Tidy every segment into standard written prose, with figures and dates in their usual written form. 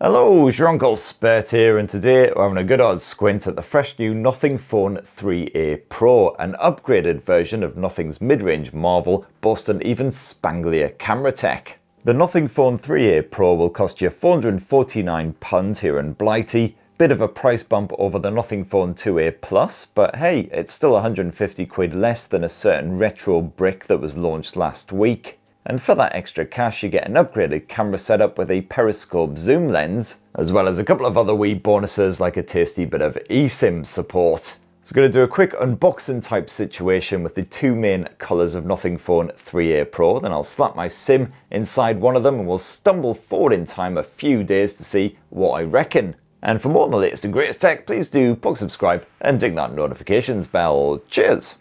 Hello, it's your Uncle Spurt here, and today we're having a good old squint at the fresh new Nothing Phone 3A Pro, an upgraded version of Nothing's mid-range marvel, boasting even spanglier camera tech. The Nothing Phone 3A Pro will cost you £449 here in Blighty. Bit of a price bump over the Nothing Phone 2A Plus, but hey, it's still 150 quid less than a certain retro brick that was launched last week. And for that extra cash, you get an upgraded camera setup with a periscope zoom lens, as well as a couple of other wee bonuses like a tasty bit of eSIM support. So I'm going to do a quick unboxing type situation with the two main colours of Nothing Phone 3A Pro, then I'll slap my SIM inside one of them and we'll stumble forward in time a few days to see what I reckon. And for more on the latest and greatest tech, please do subscribe and ding that notifications bell. Cheers!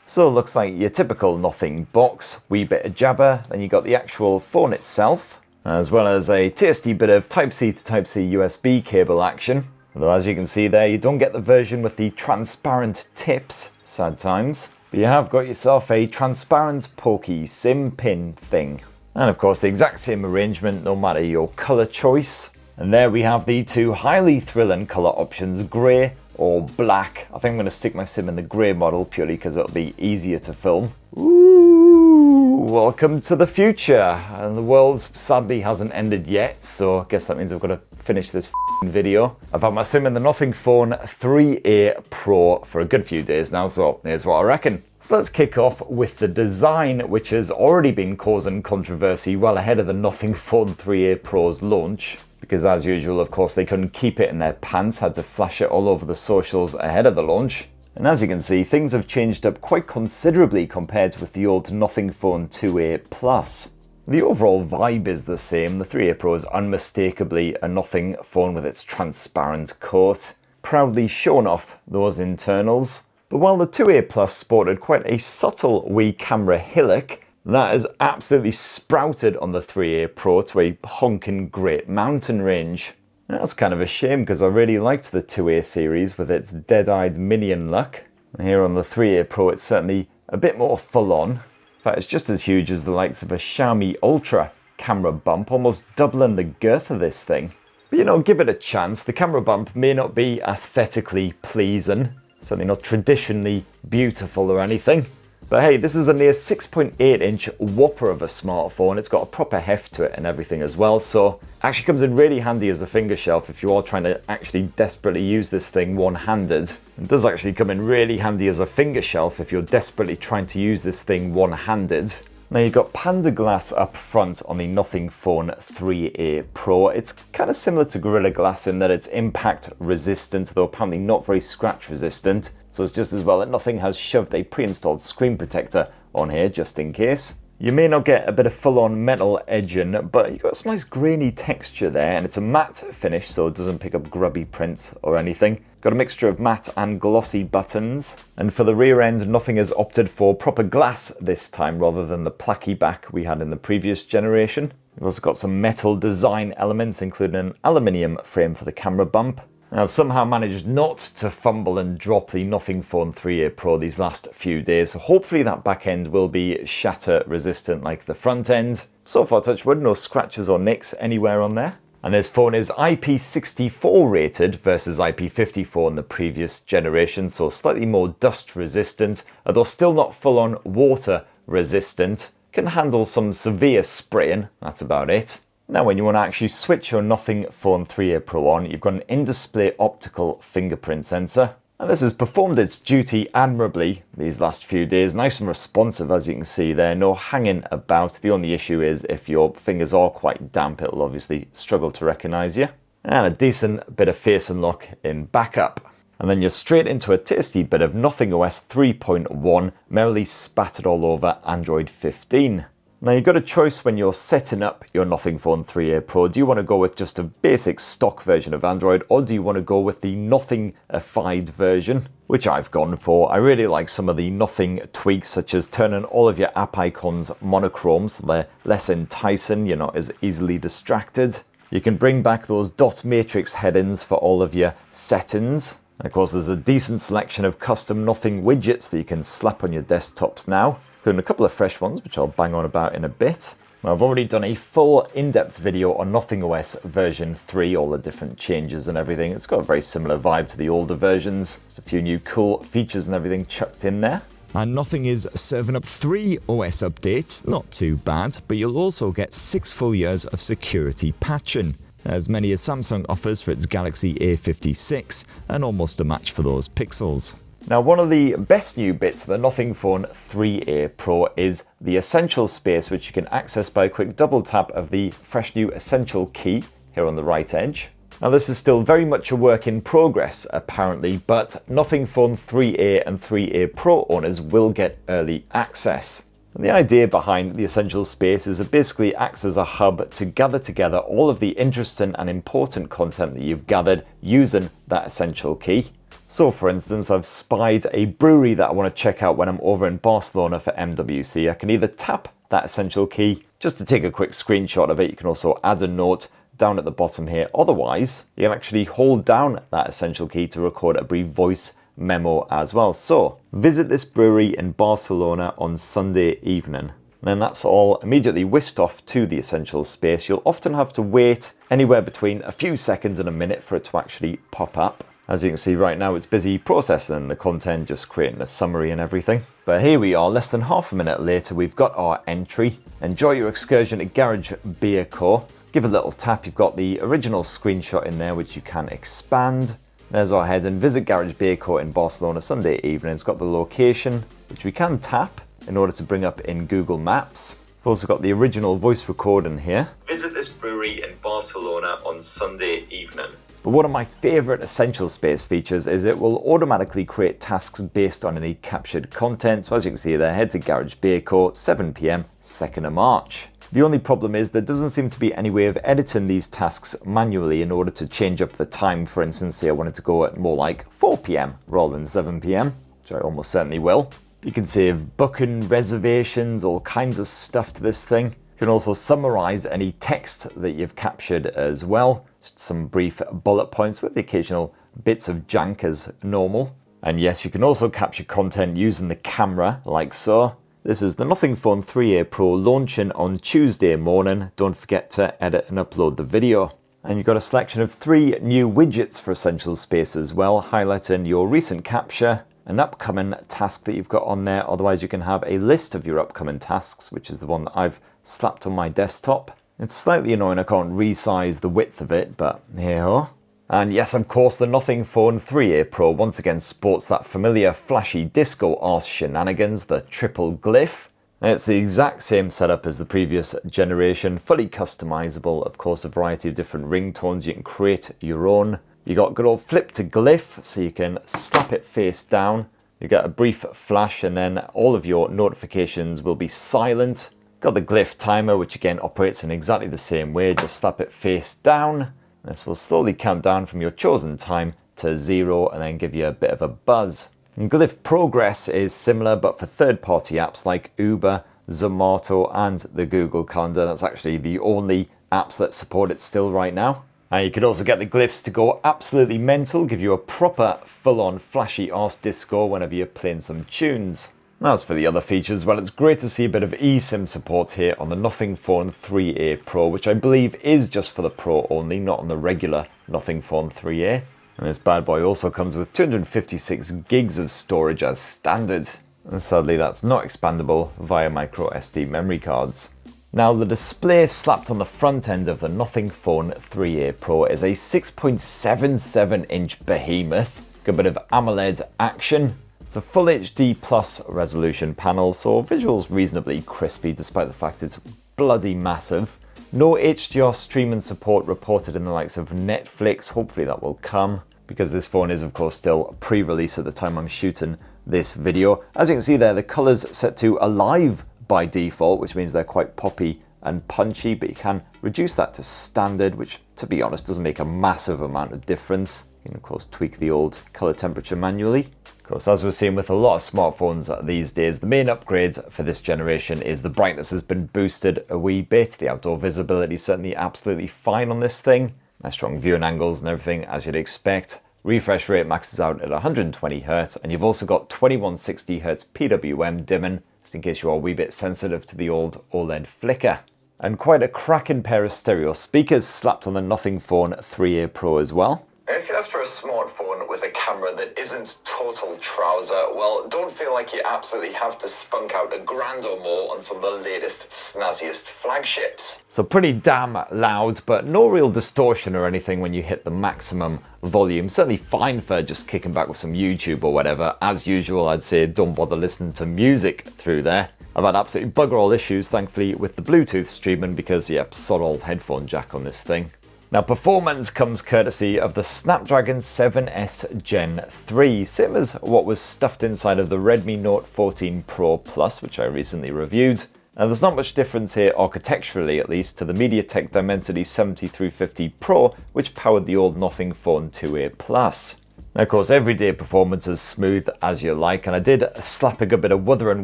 So it looks like your typical Nothing box, wee bit of jabber, then you got the actual phone itself, as well as a tasty bit of Type-C to Type-C USB cable action. Although as you can see there, you don't get the version with the transparent tips, sad times, but you have got yourself a transparent pokey SIM pin thing. And of course the exact same arrangement no matter your colour choice. And there we have the two highly thrilling colour options, grey or black. I think I'm going to stick my SIM in the grey model purely because it'll be easier to film. Ooh, welcome to the future. And the world sadly hasn't ended yet, so I guess that means I've got to finish this video. I've had my SIM in the Nothing Phone 3A Pro for a good few days now, so here's what I reckon. So let's kick off with the design, which has already been causing controversy well ahead of the Nothing Phone 3A Pro's launch. Because as usual, of course, they couldn't keep it in their pants, had to flash it all over the socials ahead of the launch. And as you can see, things have changed up quite considerably compared with the old Nothing Phone 2A Plus. The overall vibe is the same. The 3A Pro is unmistakably a Nothing phone with its transparent coat, proudly showing off those internals. But while the 2A Plus sported quite a subtle wee camera hillock, that has absolutely sprouted on the 3A Pro to a honking great mountain range. That's kind of a shame because I really liked the 2A series with its dead-eyed minion look. And here on the 3A Pro it's certainly a bit more full-on. In fact, it's just as huge as the likes of a Xiaomi Ultra camera bump, almost doubling the girth of this thing. But you know, give it a chance. The camera bump may not be aesthetically pleasing, certainly not traditionally beautiful or anything. But hey, this is a near 6.8-inch whopper of a smartphone. It's got a proper heft to it and everything as well, so actually comes in really handy as a finger shelf if you are trying to actually desperately use this thing one-handed. It does actually come in really handy as a finger shelf if you're desperately trying to use this thing one-handed. Now you've got Panda Glass up front on the Nothing Phone 3A Pro. It's kind of similar to Gorilla Glass in that it's impact resistant, though apparently not very scratch resistant. So it's just as well that Nothing has shoved a pre-installed screen protector on here just in case. You may not get a bit of full-on metal edging, but you've got some nice grainy texture there, and it's a matte finish so it doesn't pick up grubby prints or anything. Got a mixture of matte and glossy buttons, and for the rear end, Nothing has opted for proper glass this time rather than the placky back we had in the previous generation. We've also got some metal design elements, including an aluminium frame for the camera bump. Now, I've somehow managed not to fumble and drop the Nothing Phone 3A Pro these last few days, so hopefully that back end will be shatter resistant like the front end. So far, touch wood, no scratches or nicks anywhere on there. And this phone is IP64 rated versus IP54 in the previous generation, so slightly more dust resistant, although still not full on water resistant. Can handle some severe spraying, that's about it. Now when you want to actually switch your Nothing Phone 3A Pro on, you've got an in-display optical fingerprint sensor. And this has performed its duty admirably these last few days. Nice and responsive as you can see there, no hanging about. The only issue is if your fingers are quite damp, it'll obviously struggle to recognise you. And a decent bit of face unlock in backup. And then you're straight into a tasty bit of Nothing OS 3.1 merrily spattered all over Android 15. Now you've got a choice when you're setting up your Nothing Phone 3A Pro. Do you want to go with just a basic stock version of Android, or do you want to go with the Nothing-ified version, which I've gone for? I really like some of the Nothing tweaks, such as turning all of your app icons monochrome so they're less enticing, you're not as easily distracted. You can bring back those dot matrix headings for all of your settings. And of course there's a decent selection of custom Nothing widgets that you can slap on your desktops now, including a couple of fresh ones which I'll bang on about in a bit. I've already done a full in-depth video on Nothing OS version 3, all the different changes and everything. It's got a very similar vibe to the older versions. There's a few new cool features and everything chucked in there. And Nothing is serving up 3 OS updates, not too bad, but you'll also get 6 full years of security patching, as many as Samsung offers for its Galaxy A56, and almost a match for those Pixels. Now, one of the best new bits of the Nothing Phone 3A Pro is the Essential space, which you can access by a quick double tap of the fresh new Essential key here on the right edge. Now, this is still very much a work in progress, apparently, but Nothing Phone 3A and 3A Pro owners will get early access. And the idea behind the Essential space is it basically acts as a hub to gather together all of the interesting and important content that you've gathered using that Essential key. So, for instance, I've spied a brewery that I want to check out when I'm over in Barcelona for MWC. I can either tap that Essential key just to take a quick screenshot of it. You can also add a note down at the bottom here. Otherwise, you can actually hold down that Essential key to record a brief voice memo as well. So, visit this brewery in Barcelona on Sunday evening. And then that's all immediately whisked off to the Essential space. You'll often have to wait anywhere between a few seconds and a minute for it to actually pop up. As you can see right now, it's busy processing the content, just creating a summary and everything. But here we are, less than half a minute later, we've got our entry. Enjoy your excursion at Garage Beer Co. Give a little tap, you've got the original screenshot in there, which you can expand. There's our head and visit Garage Beer Co in Barcelona Sunday evening. It's got the location, which we can tap in order to bring up in Google Maps. We've also got the original voice recording here. Visit this brewery in Barcelona on Sunday evening. But one of my favourite Essential Space features is it will automatically create tasks based on any captured content. So as you can see there, head to Garage Beer Co, 7 PM, 2nd of March. The only problem is there doesn't seem to be any way of editing these tasks manually in order to change up the time. For instance, say I wanted to go at more like 4 PM rather than 7 PM, which I almost certainly will. You can save booking reservations, all kinds of stuff to this thing. You can also summarize any text that you've captured as well. Just some brief bullet points with the occasional bits of jank as normal. And yes, you can also capture content using the camera like so. This is the Nothing Phone 3A Pro launching on Tuesday morning. Don't forget to edit and upload the video. And you've got a selection of 3 new widgets for Essential Space as well, highlighting your recent capture, an upcoming task that you've got on there. Otherwise, you can have a list of your upcoming tasks, which is the one that I've slapped on my desktop. It's slightly annoying I can't resize the width of it, but here we are. And yes, of course, the Nothing Phone 3A Pro once again sports that familiar flashy disco arse shenanigans, the triple Glyph. It's the exact same setup as the previous generation, fully customizable, of course, a variety of different ringtones. You can create your own. You got good old flip to Glyph, so you can slap it face down. You get a brief flash and then all of your notifications will be silent. Got the Glyph timer, which again operates in exactly the same way. Just slap it face down. This will slowly count down from your chosen time to 0 and then give you a bit of a buzz. And Glyph Progress is similar, but for third-party apps like Uber, Zomato, and the Google Calendar. That's actually the only apps that support it still right now. And you could also get the Glyphs to go absolutely mental, give you a proper full-on flashy arse disco whenever you're playing some tunes. As for the other features, well, it's great to see a bit of eSIM support here on the Nothing Phone 3A Pro, which I believe is just for the Pro only, not on the regular Nothing Phone 3A. And this bad boy also comes with 256 gigs of storage as standard. And sadly, that's not expandable via micro SD memory cards. Now, the display slapped on the front end of the Nothing Phone 3A Pro is a 6.77-inch behemoth. Got a bit of AMOLED action. It's a full HD plus resolution panel, so visuals reasonably crispy despite the fact it's bloody massive. No HDR streaming support reported in the likes of Netflix. Hopefully that will come, because this phone is of course still pre-release at the time I'm shooting this video. As you can see there, the colors set to alive by default, which means they're quite poppy and punchy, but you can reduce that to standard, which to be honest doesn't make a massive amount of difference. You can of course tweak the old color temperature manually. Of course, as we're seeing with a lot of smartphones these days, the main upgrade for this generation is the brightness has been boosted a wee bit. The outdoor visibility is certainly absolutely fine on this thing. Nice strong viewing angles and everything as you'd expect. Refresh rate maxes out at 120Hz, and you've also got 2160Hz PWM dimming, just in case you are a wee bit sensitive to the old OLED flicker. and quite a cracking pair of stereo speakers slapped on the Nothing Phone 3A Pro as well. If you're after a smartphone with a camera that isn't total trouser, well, don't feel like you absolutely have to spunk out $1,000 or more on some of the latest, snazziest flagships. So pretty damn loud, but no real distortion or anything when you hit the maximum volume. Certainly fine for just kicking back with some YouTube or whatever. As usual, I'd say don't bother listening to music through there. I've had absolutely bugger all issues, thankfully, with the Bluetooth streaming because, yep, sod all headphone jack on this thing. Now, performance comes courtesy of the Snapdragon 7S Gen 3, same as what was stuffed inside of the Redmi Note 14 Pro Plus, which I recently reviewed. Now, there's not much difference here, architecturally at least, to the MediaTek Dimensity 7350 Pro, which powered the old Nothing Phone 2A Plus. Now, of course, everyday performance is smooth as you like, and I did slap a good bit of Wuthering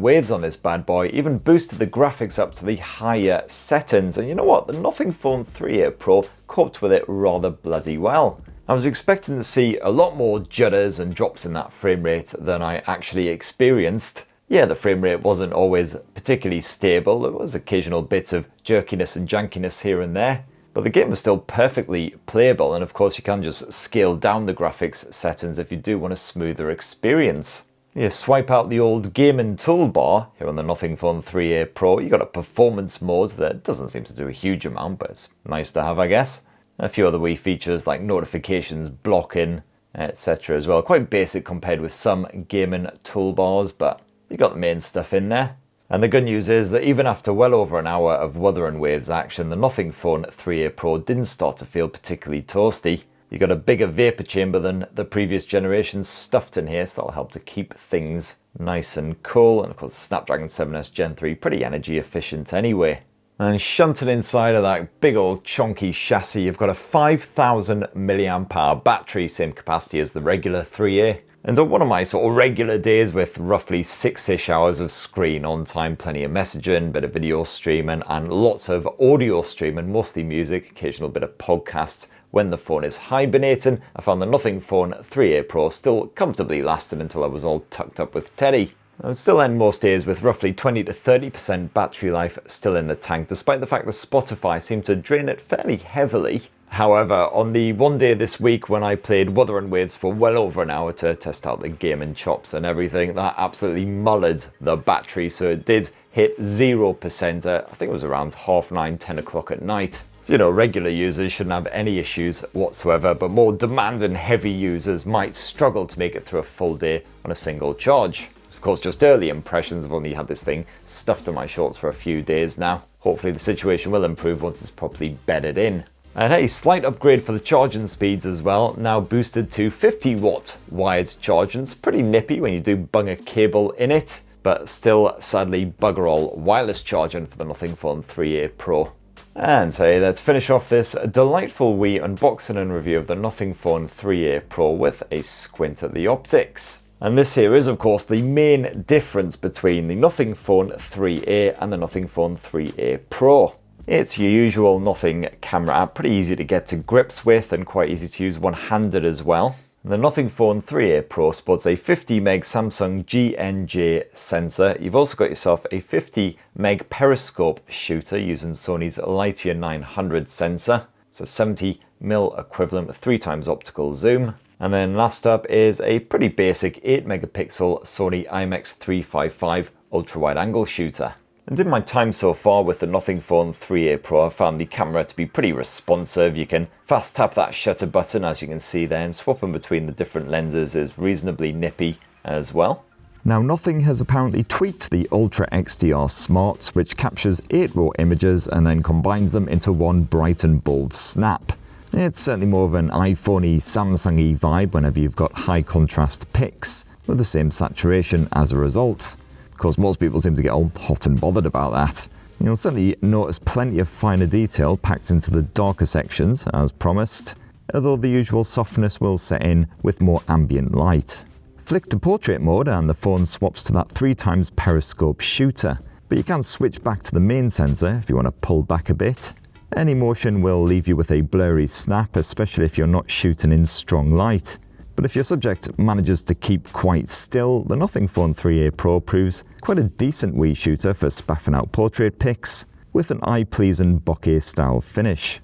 Waves on this bad boy, even boosted the graphics up to the higher settings, and you know what, the Nothing Phone 3A Pro coped with it rather bloody well. I was expecting to see a lot more judders and drops in that frame rate than I actually experienced. Yeah, the frame rate wasn't always particularly stable, there was occasional bits of jerkiness and jankiness here and there. But the game was still perfectly playable, and of course you can just scale down the graphics settings if you do want a smoother experience. You swipe out the old gaming toolbar here on the Nothing Phone 3A Pro, you got a performance mode that doesn't seem to do a huge amount, but it's nice to have, I guess. A few other wee features like notifications blocking, etc. as well. Quite basic compared with some gaming toolbars, but you got the main stuff in there. And the good news is that even after well over an hour of Wuthering Waves action, the Nothing Phone 3A Pro didn't start to feel particularly toasty. You got a bigger vapor chamber than the previous generations stuffed in here, so that'll help to keep things nice and cool. And of course the Snapdragon 7S Gen 3, pretty energy efficient anyway. And shunted inside of that big old chonky chassis, you've got a 5000 mAh battery, same capacity as the regular 3A. And on one of my sort of regular days with roughly 6-ish hours of screen on time, plenty of messaging, bit of video streaming and lots of audio streaming, mostly music, occasional bit of podcasts. When the phone is hibernating, I found the Nothing Phone 3A Pro still comfortably lasting until I was all tucked up with Teddy. I would still end most days with roughly 20 to 30% battery life still in the tank, despite the fact that Spotify seemed to drain it fairly heavily. However, on the one day this week when I played Wuthering Waves for well over an hour to test out the gaming chops and everything, that absolutely mullered the battery, so it did hit 0%, I think it was around 9:30, 10 o'clock at night. So, you know, regular users shouldn't have any issues whatsoever, but more demanding heavy users might struggle to make it through a full day on a single charge. So, of course, just early impressions, I've only had this thing stuffed in my shorts for a few days now. Hopefully the situation will improve once it's properly bedded in. And hey, slight upgrade for the charging speeds as well, now boosted to 50 watt wired charging. It's pretty nippy when you do bung a cable in it, but still sadly bugger all wireless charging for the Nothing Phone 3A Pro. And hey, let's finish off this delightful wee unboxing and review of the Nothing Phone 3A Pro with a squint at the optics. And this here is of course the main difference between the Nothing Phone 3A and the Nothing Phone 3A Pro. It's your usual Nothing camera app, pretty easy to get to grips with and quite easy to use one-handed as well. The Nothing Phone 3A Pro sports a 50 meg Samsung GNJ sensor. You've also got yourself a 50 meg periscope shooter using Sony's Lightyear 900 sensor. It's a 70mm equivalent with 3x optical zoom. And then last up is a pretty basic 8 megapixel Sony IMX355 ultra wide angle shooter. And in my time so far with the Nothing Phone 3A Pro, I've found the camera to be pretty responsive. You can fast tap that shutter button as you can see there, and swapping between the different lenses is reasonably nippy as well. Now, Nothing has apparently tweaked the Ultra XDR Smarts, which captures 8 raw images and then combines them into one bright and bold snap. It's certainly more of an iPhone-y, Samsung-y vibe whenever you've got high contrast pics, with the same saturation as a result. Of course, most people seem to get all hot and bothered about that. You'll certainly notice plenty of finer detail packed into the darker sections, as promised, although the usual softness will set in with more ambient light. Flick to portrait mode and the phone swaps to that 3x periscope shooter, but you can switch back to the main sensor if you want to pull back a bit. Any motion will leave you with a blurry snap, especially if you're not shooting in strong light. But if your subject manages to keep quite still, the Nothing Phone 3A Pro proves quite a decent wee shooter for spaffing out portrait pics. with an eye-pleasing bokeh style finish.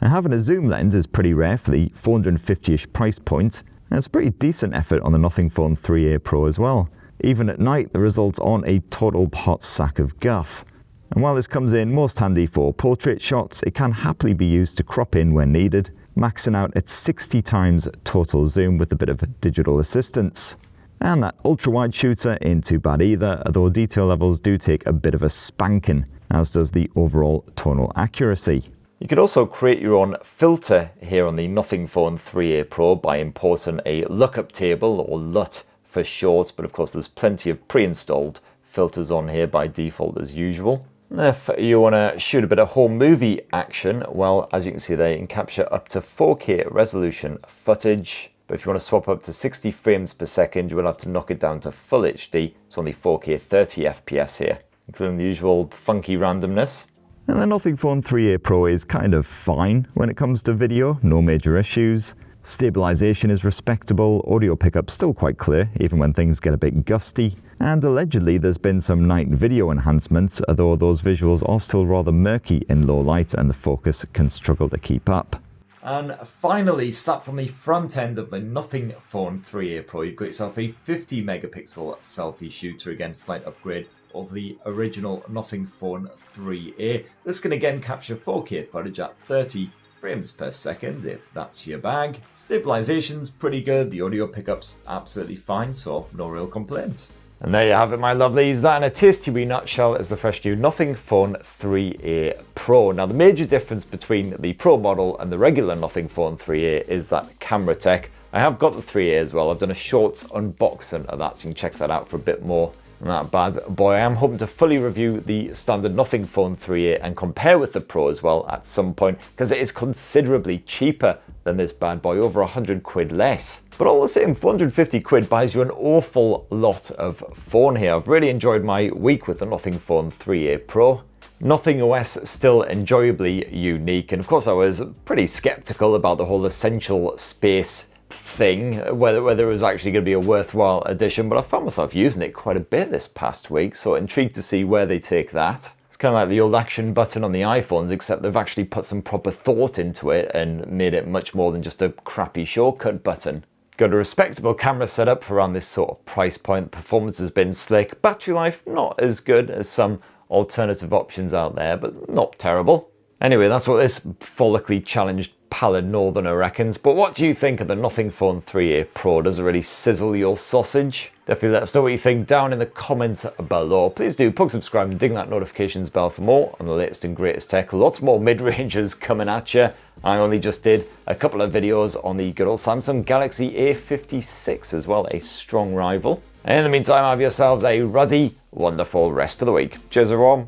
Now, having a zoom lens is pretty rare for the 450-ish price point, and it's a pretty decent effort on the Nothing Phone 3A Pro as well. Even at night, the results aren't a total hot sack of guff. And while this comes in most handy for portrait shots, it can happily be used to crop in when needed, maxing out at 60 times total zoom with a bit of digital assistance. And that ultra-wide shooter ain't too bad either, although detail levels do take a bit of a spanking, as does the overall tonal accuracy. You could also create your own filter here on the Nothing Phone 3A Pro by importing a lookup table, or LUT for short, but of course there's plenty of pre-installed filters on here by default as usual. If you want to shoot a bit of home movie action, well, as you can see there, you can capture up to 4K resolution footage. But if you want to swap up to 60 frames per second, you will have to knock it down to full HD. It's only 4K 30 FPS here, including the usual funky randomness. And the Nothing Phone 3A Pro is kind of fine when it comes to video, no major issues. Stabilization is respectable, audio pickup still quite clear, even when things get a bit gusty. And allegedly there's been some night video enhancements, although those visuals are still rather murky in low light and the focus can struggle to keep up. And finally, slapped on the front end of the Nothing Phone 3A Pro, you've got yourself a 50 megapixel selfie shooter, again slight upgrade of the original Nothing Phone 3A. This can again capture 4K footage at 30 frames per second if that's your bag. Stabilization's pretty good, the audio pickup's absolutely fine, so no real complaints. And there you have it, my lovelies. That in a tasty wee nutshell is the fresh new Nothing Phone 3A Pro. Now the major difference between the Pro model and the regular Nothing Phone 3A is that camera tech. I have got the 3A as well. I've done a shorts unboxing of that, so you can check that out for a bit more. Not bad boy. I am hoping to fully review the standard Nothing Phone 3A and compare with the Pro as well at some point, because it is considerably cheaper than this bad boy, over 100 quid less. But all the same, 450 quid buys you an awful lot of phone here. I've really enjoyed my week with the Nothing Phone 3A Pro. Nothing OS still enjoyably unique, and of course I was pretty skeptical about the whole essential space thing, whether it was actually going to be a worthwhile addition, but I found myself using it quite a bit this past week, so intrigued to see where they take that. It's kind of like the old action button on the iPhones, except they've actually put some proper thought into it and made it much more than just a crappy shortcut button. Got a respectable camera setup for around this sort of price point. Performance has been slick. Battery life not as good as some alternative options out there, but not terrible. Anyway, that's what this follically challenged pallid northerner reckons. But what do you think of the Nothing Phone 3A Pro? Does it really sizzle your sausage? Definitely let us know what you think down in the comments below. Please do plug subscribe and ding that notifications bell for more on the latest and greatest tech. Lots more mid-rangers coming at you. I only just did a couple of videos on the good old Samsung Galaxy A56 as well, a strong rival. And in the meantime, have yourselves a ruddy, wonderful rest of the week. Cheers everyone.